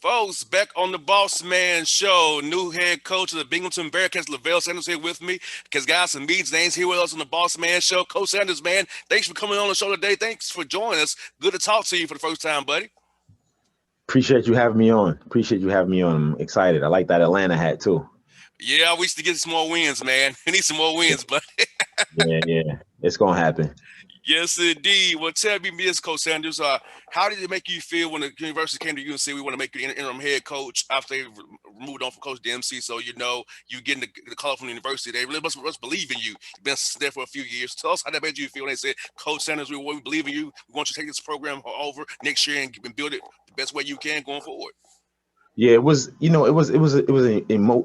Folks, back on the Bossman show, new head coach of the Binghamton Bearcats, Levelle Sanders here with me. Because guys, some meets names here with us on the Bossman show. Coach Sanders, man, thanks for coming on the show today. Thanks for joining us. Good to talk to you for the first time, buddy. Appreciate you having me on. Appreciate you having me on. I'm excited. I like that Atlanta hat too. Yeah, we used to get some more wins, man. We need some more wins, but Yeah. It's gonna happen. yes, indeed. Well, tell me, Ms. Coach Sanders, how did it make you feel when the university came to you and said we want to make you interim head coach after they moved on from Coach Dempsey? So you getting the call from the university. They really must believe in you. You've been there for a few years. Tell us how that made you feel when they said, Coach Sanders, we believe in you. We want you to take this program over next year and build it the best way you can going forward. Yeah, it was. It was a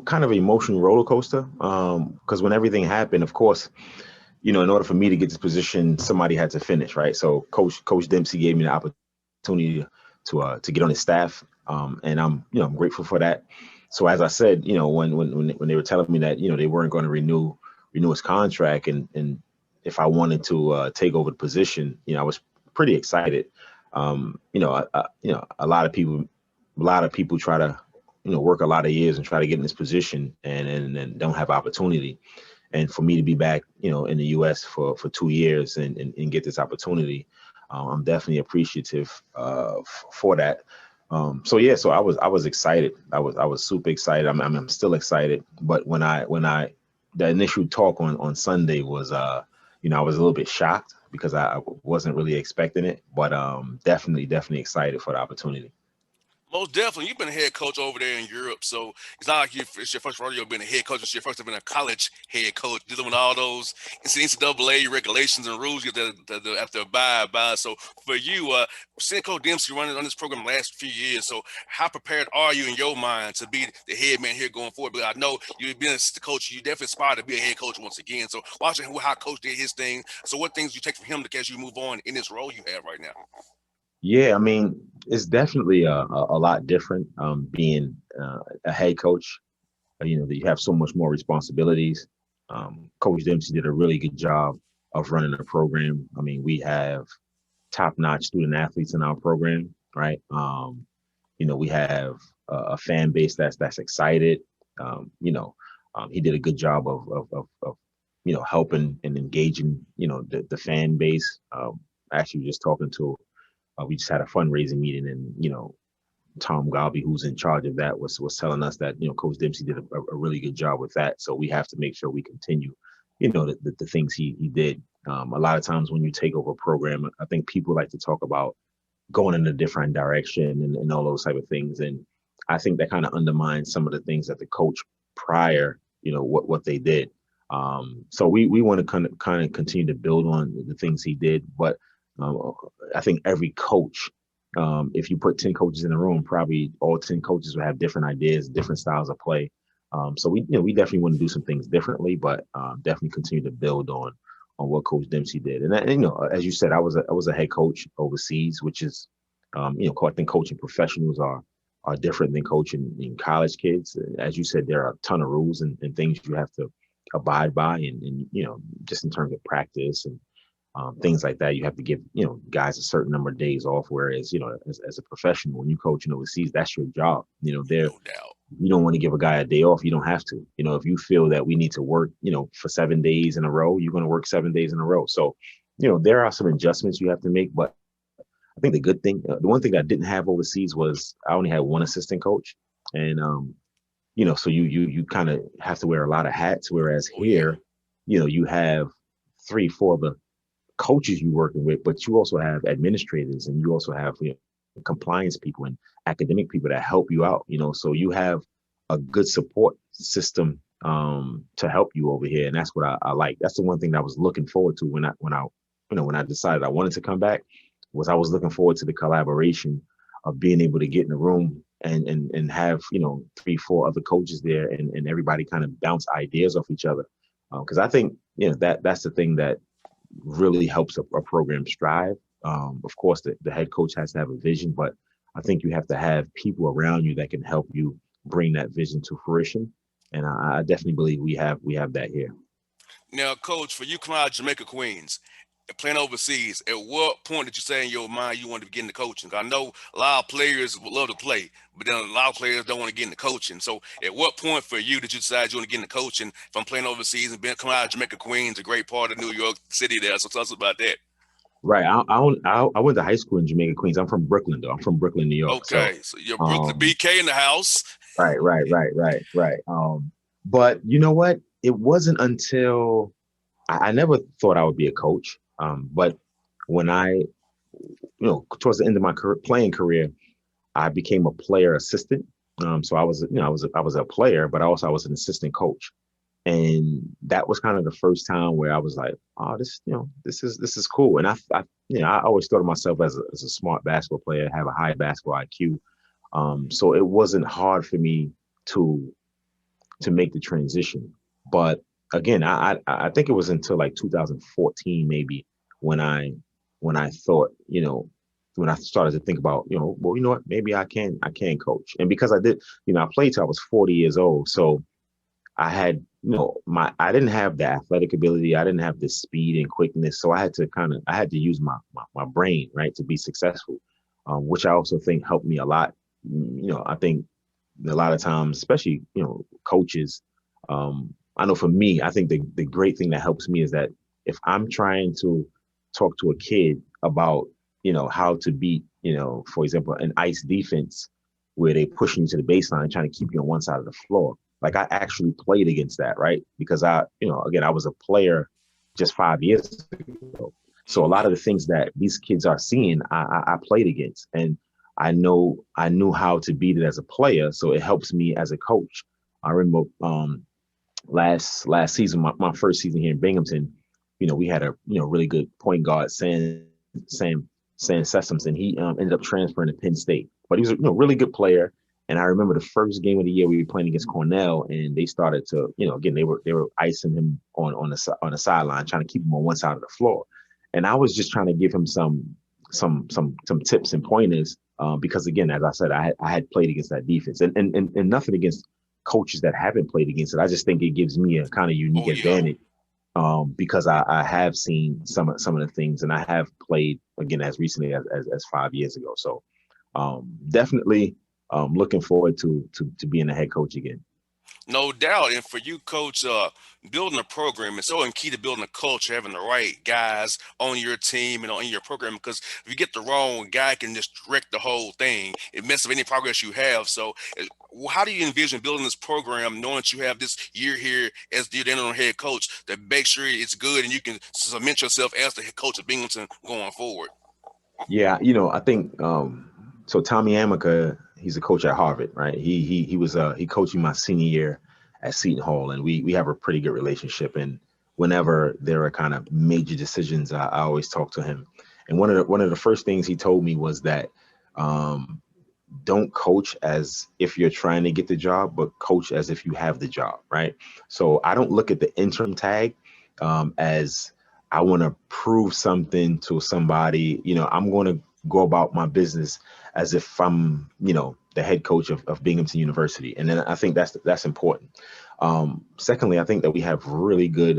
kind of an emotional roller coaster. Because when everything happened, of course, in order for me to get this position, somebody had to finish, right? So Coach Dempsey gave me the opportunity to get on his staff, and I'm grateful for that. So as I said, when they were telling me that they weren't going to renew his contract, and if I wanted to take over the position, I was pretty excited. A lot of people try to work a lot of years and try to get in this position and don't have opportunity. And for me to be back, in the U.S. for 2 years and get this opportunity, I'm definitely appreciative for that. So I was excited. I was super excited. I'm still excited. But when the initial talk on Sunday was, I was a little bit shocked because I wasn't really expecting it. But definitely excited for the opportunity. Most definitely. You've been a head coach over there in Europe, so it's not like it's your first rodeo being a head coach. It's your first time being a college head coach, dealing with all those NCAA regulations and rules you have to abide by. So for you, seeing Coach Dempsey running on this program the last few years, so how prepared are you in your mind to be the head man here going forward? But I know you've been a coach, you definitely aspire to be a head coach once again. So watching how Coach did his thing, so what things you take from him as you move on in this role you have right now? Yeah, I mean, it's definitely a lot different being a head coach. That you have so much more responsibilities. Coach Dempsey did a really good job of running the program. I mean, we have top-notch student athletes in our program, right? We have a fan base that's excited. He did a good job of helping and engaging the fan base. Actually, just talking to we just had a fundraising meeting, and Tom Galby, who's in charge of that, was telling us that Coach Dempsey did a really good job with that. So we have to make sure we continue, the things he did. A lot of times when you take over a program, I think people like to talk about going in a different direction and all those type of things, and I think that kind of undermines some of the things that the coach prior, what they did. So we want to kind of continue to build on the things he did, but um, I think every coach, if you put 10 coaches in the room, probably all 10 coaches will have different ideas, different styles of play. So we definitely want to do some things differently, but definitely continue to build on what Coach Dempsey did. And as you said, I was a head coach overseas, which is, I think coaching professionals are different than coaching in college kids. As you said, there are a ton of rules and things you have to abide by, and just in terms of practice and things like that. You have to give guys a certain number of days off. Whereas as a professional, when you coaching overseas, that's your job. There No doubt. you don't want to give a guy a day off. You don't have to. If you feel that we need to work for 7 days in a row, you're going to work 7 days in a row. So there are some adjustments you have to make. But I think the good thing, the one thing that I didn't have overseas was I only had one assistant coach, and so you kind of have to wear a lot of hats. Whereas Oh yeah. here, you have 3, 4 of the coaches you're working with, but you also have administrators, and you also have compliance people and academic people that help you out. So you have a good support system to help you over here, and that's what I like. That's the one thing that I was looking forward to when I decided I wanted to come back. Was I was looking forward to the collaboration of being able to get in the room and have 3, 4 other coaches there, and everybody kind of bounce ideas off each other, because I think that's the thing that really helps a program strive. Of course, the head coach has to have a vision, but I think you have to have people around you that can help you bring that vision to fruition. And I definitely believe we have that here. Now, Coach, for you come out of Jamaica, Queens, playing overseas, at what point did you say in your mind you wanted to get into coaching? 'Cause I know a lot of players would love to play, but then a lot of players don't want to get into coaching. So, at what point for you did you decide you want to get into coaching from playing overseas and being coming out of Jamaica, Queens, a great part of New York City there? So, tell us about that. Right. I went to high school in Jamaica, Queens. I'm from Brooklyn, though. I'm from Brooklyn, New York. So, Okay, so you're Brooklyn um, BK in the house. right. But you know what? It wasn't until I never thought I would be a coach. But when towards the end of my playing career, I became a player assistant. So I was, I was a player, but also I was an assistant coach. And that was kind of the first time where I was like, oh, this is cool. And I always thought of myself as a smart basketball player, have a high basketball IQ. So it wasn't hard for me to to make the transition. But again, I think it was until like 2014 maybe when I thought, when I started to think about, well, you know what, maybe I can coach. And because I did, I played till I was 40 years old. So I had, I didn't have the athletic ability. I didn't have the speed and quickness. So I had to use my brain, right, to be successful, which I also think helped me a lot. I think a lot of times, especially, coaches, I know for me, I think the great thing that helps me is that if I'm trying to talk to a kid about, how to beat, for example, an ice defense where they pushing you to the baseline, trying to keep you on one side of the floor. Like I actually played against that, right? Because again, I was a player just 5 years ago. So a lot of the things that these kids are seeing, I played against, and I knew how to beat it as a player. So it helps me as a coach. I remember last season, my first season here in Binghamton, we had a really good point guard, Sam Sessoms, and he ended up transferring to Penn State. But he was a really good player. And I remember the first game of the year we were playing against Cornell, and they started to, again, they were icing him on the sideline, trying to keep him on one side of the floor. And I was just trying to give him some tips and pointers, because again, as I said, I had played against that defense, and nothing against coaches that haven't played against it. I just think it gives me a kind of unique Oh yeah. advantage, because I have seen some of the things, and I have played again as recently as 5 years ago. So definitely looking forward to being a head coach again. No doubt. And for you, coach, building a program is so key to building a culture, having the right guys on your team and on your program. Because if you get the wrong guy, can just wreck the whole thing. It messes up any progress you have. So, how do you envision building this program, knowing that you have this year here as the interim head coach, to make sure it's good and you can cement yourself as the head coach of Binghamton going forward? Yeah, I think so. Tommy Amica, he's a coach at Harvard, right? He coached me my senior year at Seton Hall, and we have a pretty good relationship. And whenever there are kind of major decisions, I always talk to him. And one of the first things he told me was that, um, don't coach as if you're trying to get the job, but coach as if you have the job, right? So I don't look at the interim tag as I want to prove something to somebody. I'm going to go about my business as if I'm, the head coach of Binghamton University. And then I think that's important. Secondly, I think that we have really good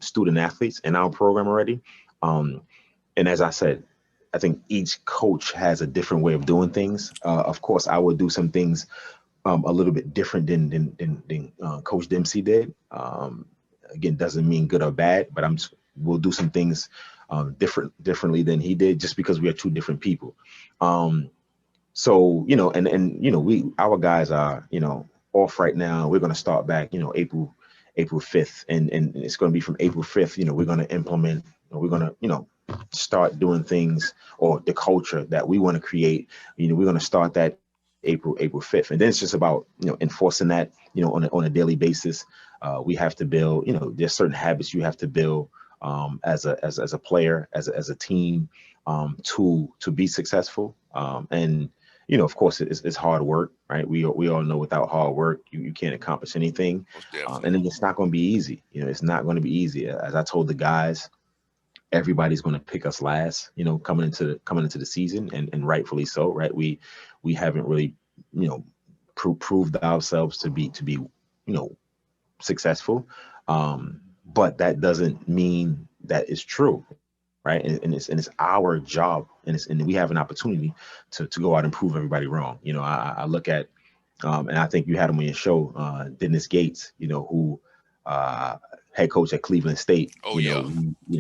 student athletes in our program already. Um, and as I said, I think each coach has a different way of doing things. Of course, I would do some things a little bit different than Coach Dempsey did. Again, doesn't mean good or bad, but we'll do some things differently than he did, just because we are two different people. Um, so we our guys are off right now. We're going to start back April 5th, and it's going to be from April 5th. We're going to implement. We're going to start doing things, or the culture that we want to create. We're going to start that April 5th, and then it's just about enforcing that on a daily basis. We have to build. There's certain habits you have to build as a player, as a team, to be successful. And of course, it's hard work, right? We all know without hard work, you can't accomplish anything. Most And definitely. then it's not going to be easy. It's not going to be easy. As I told the guys, everybody's going to pick us last, coming into the season, and rightfully so, right? We haven't really, proved ourselves to be successful. But that doesn't mean that it's true, right? And it's our job, and we have an opportunity to go out and prove everybody wrong. I look at and I think you had him on your show, Dennis Gates, who uh, head coach at Cleveland State. Oh yeah.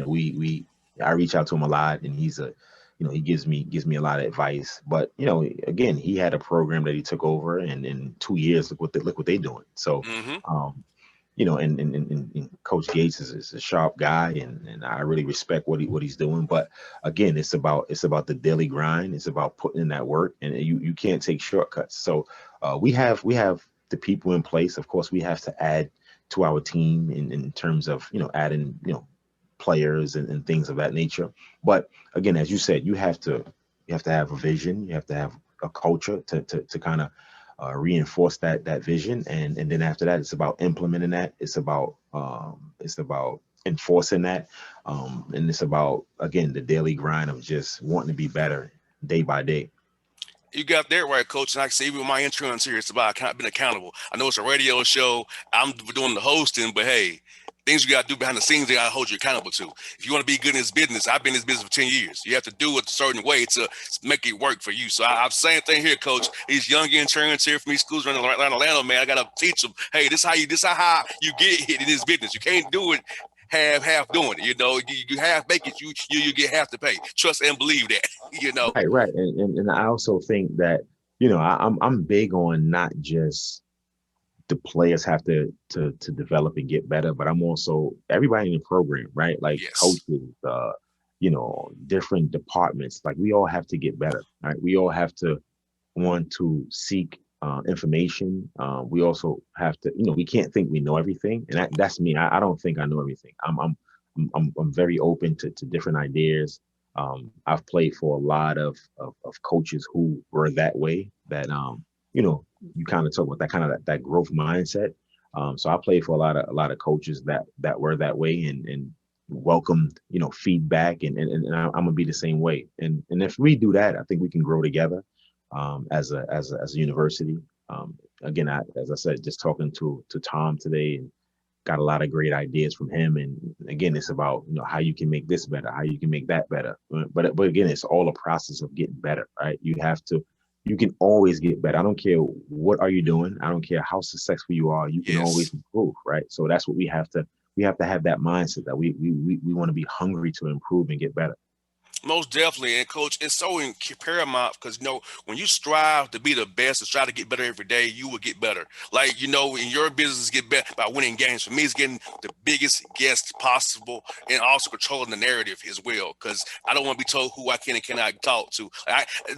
We I reach out to him a lot, and he gives me a lot of advice. But again, he had a program that he took over, and in 2 years, look what they're doing. So, Mm-hmm. um, and Coach Gates is a sharp guy, and I really respect what he's doing. But again, it's about the daily grind. It's about putting in that work, and you can't take shortcuts. So we have the people in place. Of course, we have to add to our team in terms of adding players and things of that nature. But again, as you said, you have to have a vision. You have to have a culture to kind of reinforce that vision, and then after that, it's about implementing that. It's about enforcing that, and it's about, again, the daily grind of just wanting to be better day by day. You got that right, coach. And like I say, even with my insurance here, it's about being accountable. I know it's a radio show. I'm doing the hosting, but hey, things you got to do behind the scenes, they got to hold you accountable to. If you want to be good in this business, I've been in this business for 10 years. You have to do it a certain way to make it work for you. So I'm saying thing here, coach. These young interns here from these schools around Atlanta, man, I got to teach them, hey, this how you get hit in this business. You can't do it half doing it. You half make it, you get half to pay. Trust and believe that. Right, right, and I also think that I'm big on not just the players have to develop and get better, but I'm also everybody in the program, right? Like Yes. coaches, different departments. Like we all have to get better, right? We all have to want to seek information. We also have to, we can't think we know everything, and that's me. I don't think I know everything. I'm very open to different ideas. I've played for a lot of coaches who were that way. That you know, you kind of talk about that kind of that growth mindset. So I played for a lot of coaches that were that way, and welcomed feedback, and I'm gonna be the same way. And if we do that, I think we can grow together as a university. Again, as I said, just talking to Tom today, and got a lot of great ideas from him. And again, it's about how you can make this better, how you can make that better. But again, it's all a process of getting better, right? You can always get better. I don't care what are you doing. I don't care how successful you are. You can always Yes. improve, right? So that's what we have to have that mindset that we want to be hungry to improve and get better. Most definitely, and coach, it's so paramount because when you strive to be the best and strive to get better every day, you will get better. Like in your business, get better by winning games. For me, it's getting the biggest guests possible, and also controlling the narrative as well. Because I don't want to be told who I can and cannot talk to.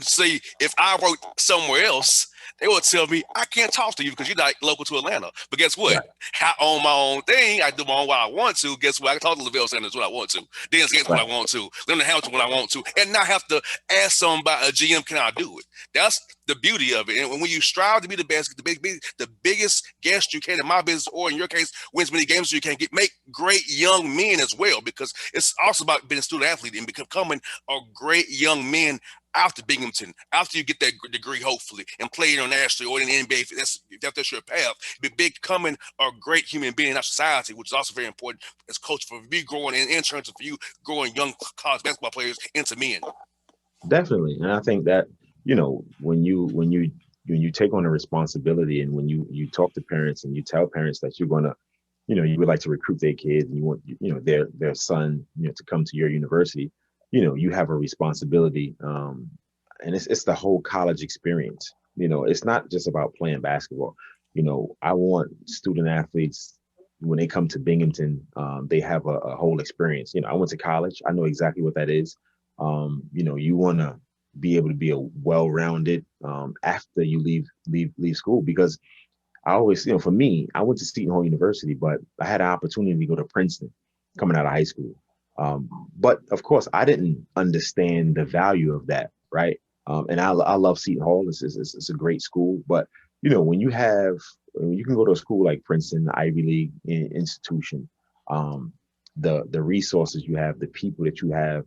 See, if I worked somewhere else, they would tell me I can't talk to you because you're not local to Atlanta. But guess what? Right, I own my own thing. I do my own what I want to. Guess what? I can talk to Levelle Sanders when I want to. Dennis Gates when I right. want to. Leonard Hamilton when I want to. And not have to ask somebody, a GM, can I do it? That's the beauty of it. And when you strive to be the best, the biggest guest you can in my business, or in your case, win as many games as you can, make great young men as well, because it's also about being a student athlete and becoming a great young man after Binghamton, after you get that degree, hopefully, and play internationally or in the NBA, if that's your path, becoming a great human being in our society, which is also very important as coach for me growing in terms of you growing young college basketball players into men. Definitely. And I think that, when you take on a responsibility, and when you talk to parents and you tell parents that you're gonna, you would like to recruit their kids, and you want, their son, to come to your university, you have a responsibility. And it's the whole college experience. It's not just about playing basketball. I want student athletes, when they come to Binghamton, they have a whole experience. I went to college. I know exactly what that is. You want to be able to be a well-rounded, after you leave school, because I always, for me, I went to Seton Hall University, but I had an opportunity to go to Princeton coming out of high school. But of course, I didn't understand the value of that, right? And I love Seton Hall. It's a great school, but when you can go to a school like Princeton, the Ivy League institution, um, the resources you have, the people that you have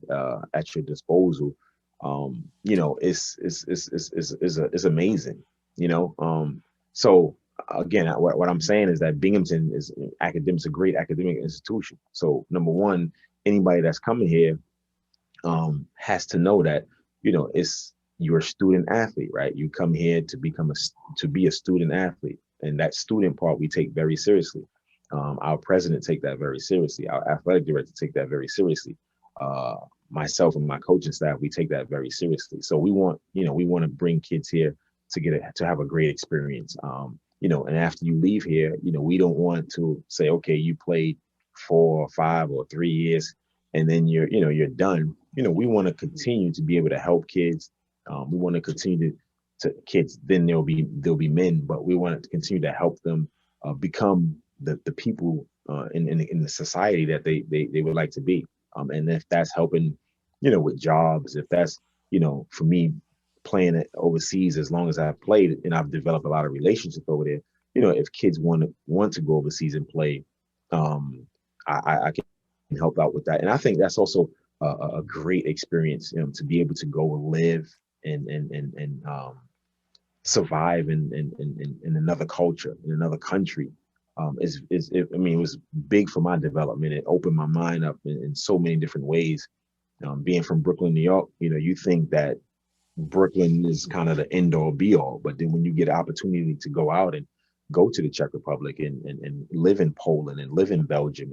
at your disposal, is amazing. So again, what I'm saying is that Binghamton is academics, a great academic institution. So number one, anybody that's coming here, has to know that, it's you're a student athlete, right? You come here to to be a student athlete, and that student part we take very seriously. Our president take that very seriously. Our athletic director take that very seriously. Uh, Myself and my coaching staff, we take that very seriously. So we want to bring kids here to have a great experience. And after you leave here, we don't want to say, okay, you played 4 or 5 or 3 years, and then you're done. We want to continue to be able to help kids. We want to continue to kids. Then there'll be men, but we want to continue to help them become the people in the society that they would like to be. And if that's helping, with jobs, if that's, for me playing it overseas, as long as I've played and I've developed a lot of relationships over there, if kids want to go overseas and play, I can help out with that. And I think that's also a great experience, to be able to go and live and survive in another culture, in another country. I mean, it was big for my development. It opened my mind up in so many different ways. Being from Brooklyn, New York, you think that Brooklyn is kind of the end all be all, but then when you get an opportunity to go out and go to the Czech Republic and live in Poland and live in Belgium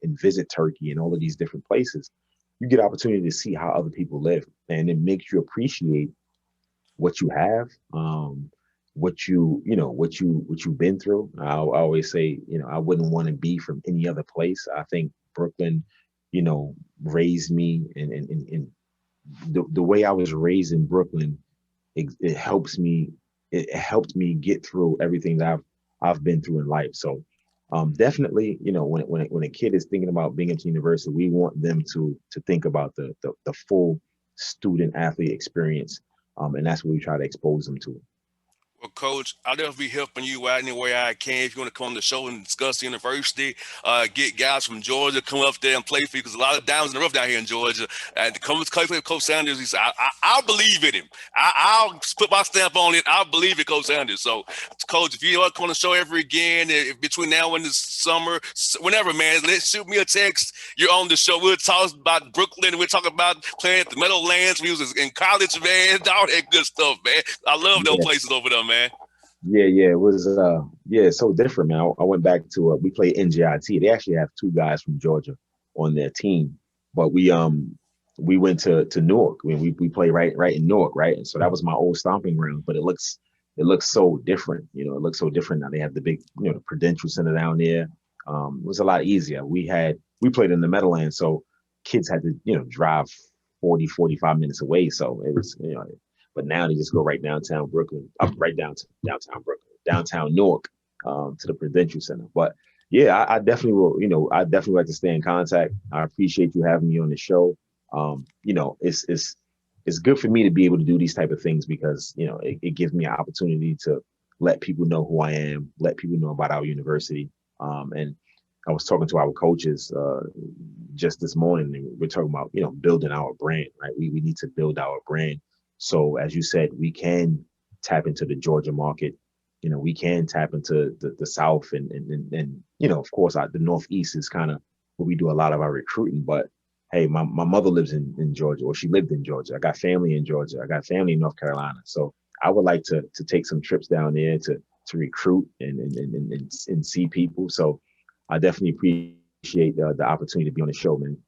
and visit Turkey and all of these different places, you get opportunity to see how other people live, and it makes you appreciate what you have, what you've been through. I always say, I wouldn't want to be from any other place. I think Brooklyn, raised me, and the way I was raised in Brooklyn, it helps me. It helped me get through everything that I've been through in life. So, definitely, when a kid is thinking about Binghamton University, we want them to think about the full student athlete experience, and that's what we try to expose them to. Well, Coach, I'll definitely be helping you out any way I can. If you want to come on the show and discuss the university, get guys from Georgia come up there and play for you, because a lot of diamonds in the rough down here in Georgia. And to come play for Coach Sanders, he said, I'll believe in him. I'll put my stamp on it. I'll believe in Coach Sanders. So, Coach, if you want to come on the show ever again, if between now and the summer, whenever, man, shoot me a text. You're on the show. We'll talk about Brooklyn. We'll talk about playing at the Meadowlands. We was in college, man. All that good stuff, man. I love those Yeah, places over there, man. yeah. It was so different, man. I went back to we played NJIT. They actually have two guys from Georgia on their team, but we went to Newark. We play right in Newark, right? And so that was my old stomping ground. But it looks so different. It looks so different now. They have the big, the Prudential Center down there. It was a lot easier. We played in the Meadowlands, so kids had to drive 40, 45 minutes away. So it was but now they just go right downtown Brooklyn, up right downtown Brooklyn, downtown Newark, to the Prudential Center. But yeah, I definitely will. I definitely like to stay in contact. I appreciate you having me on the show. It's good for me to be able to do these type of things, because it gives me an opportunity to let people know who I am, let people know about our university. And I was talking to our coaches just this morning, and we're talking about building our brand, right? We need to build our brand. So as you said, we can tap into the Georgia market. We can tap into the South, and of course, the Northeast is kind of where we do a lot of our recruiting. But hey, my mother lives in Georgia, or she lived in Georgia. I got family in Georgia. I got family in North Carolina. So I would like to take some trips down there to recruit and see people. So I definitely appreciate the opportunity to be on the show, man.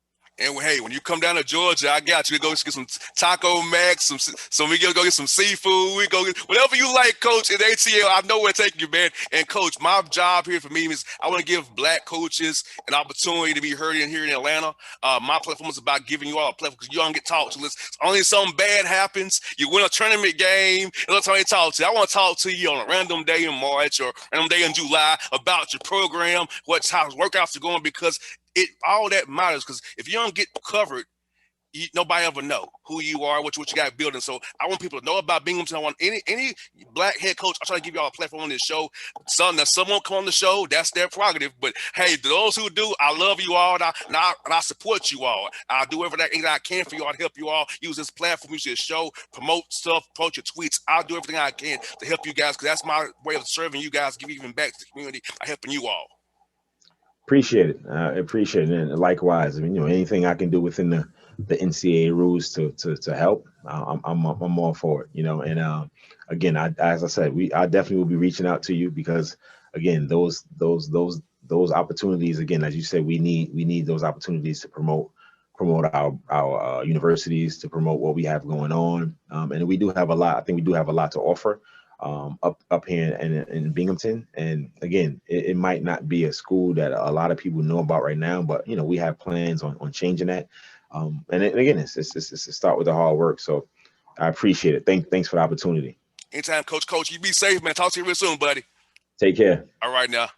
And hey, when you come down to Georgia, I got you. We go get some Taco Max, we go get some seafood. We go get whatever you like, Coach. At ATL, I know where to take you, man. And Coach, my job here for me is I want to give Black coaches an opportunity to be heard in here in Atlanta. My platform is about giving you all a platform, because you don't get talked to. It's only something bad happens. You win a tournament game, and that's how they talk to you. I want to talk to you on a random day in March or random day in July about your program, how workouts are going, because all that matters. Because if you don't get covered, nobody ever know who you are, what you got building. So I want people to know about Binghamton. I want any Black head coach. I try to give y'all a platform on this show. Someone come on the show, that's their prerogative. But hey, those who do, I love you all, and I support you all. I'll do everything that I can for you all to help you all. Use this platform, use this show, promote stuff, promote your tweets. I'll do everything I can to help you guys, because that's my way of serving you guys, giving back to the community by helping you all. Appreciate it. I appreciate it. And likewise, I mean, anything I can do within the NCAA rules to help, I'm all for it, And again, as I said, I definitely will be reaching out to you because again, those opportunities, again, as you said, we need those opportunities to promote our universities, to promote what we have going on, and we do have a lot. I think we do have a lot to offer up here in Binghamton. And again, it might not be a school that a lot of people know about right now, but we have plans on changing that. Again, it's to start with the hard work. So I appreciate it. Thanks for the opportunity. Anytime, Coach. Coach, you be safe, man. Talk to you real soon, buddy. Take care. All right now.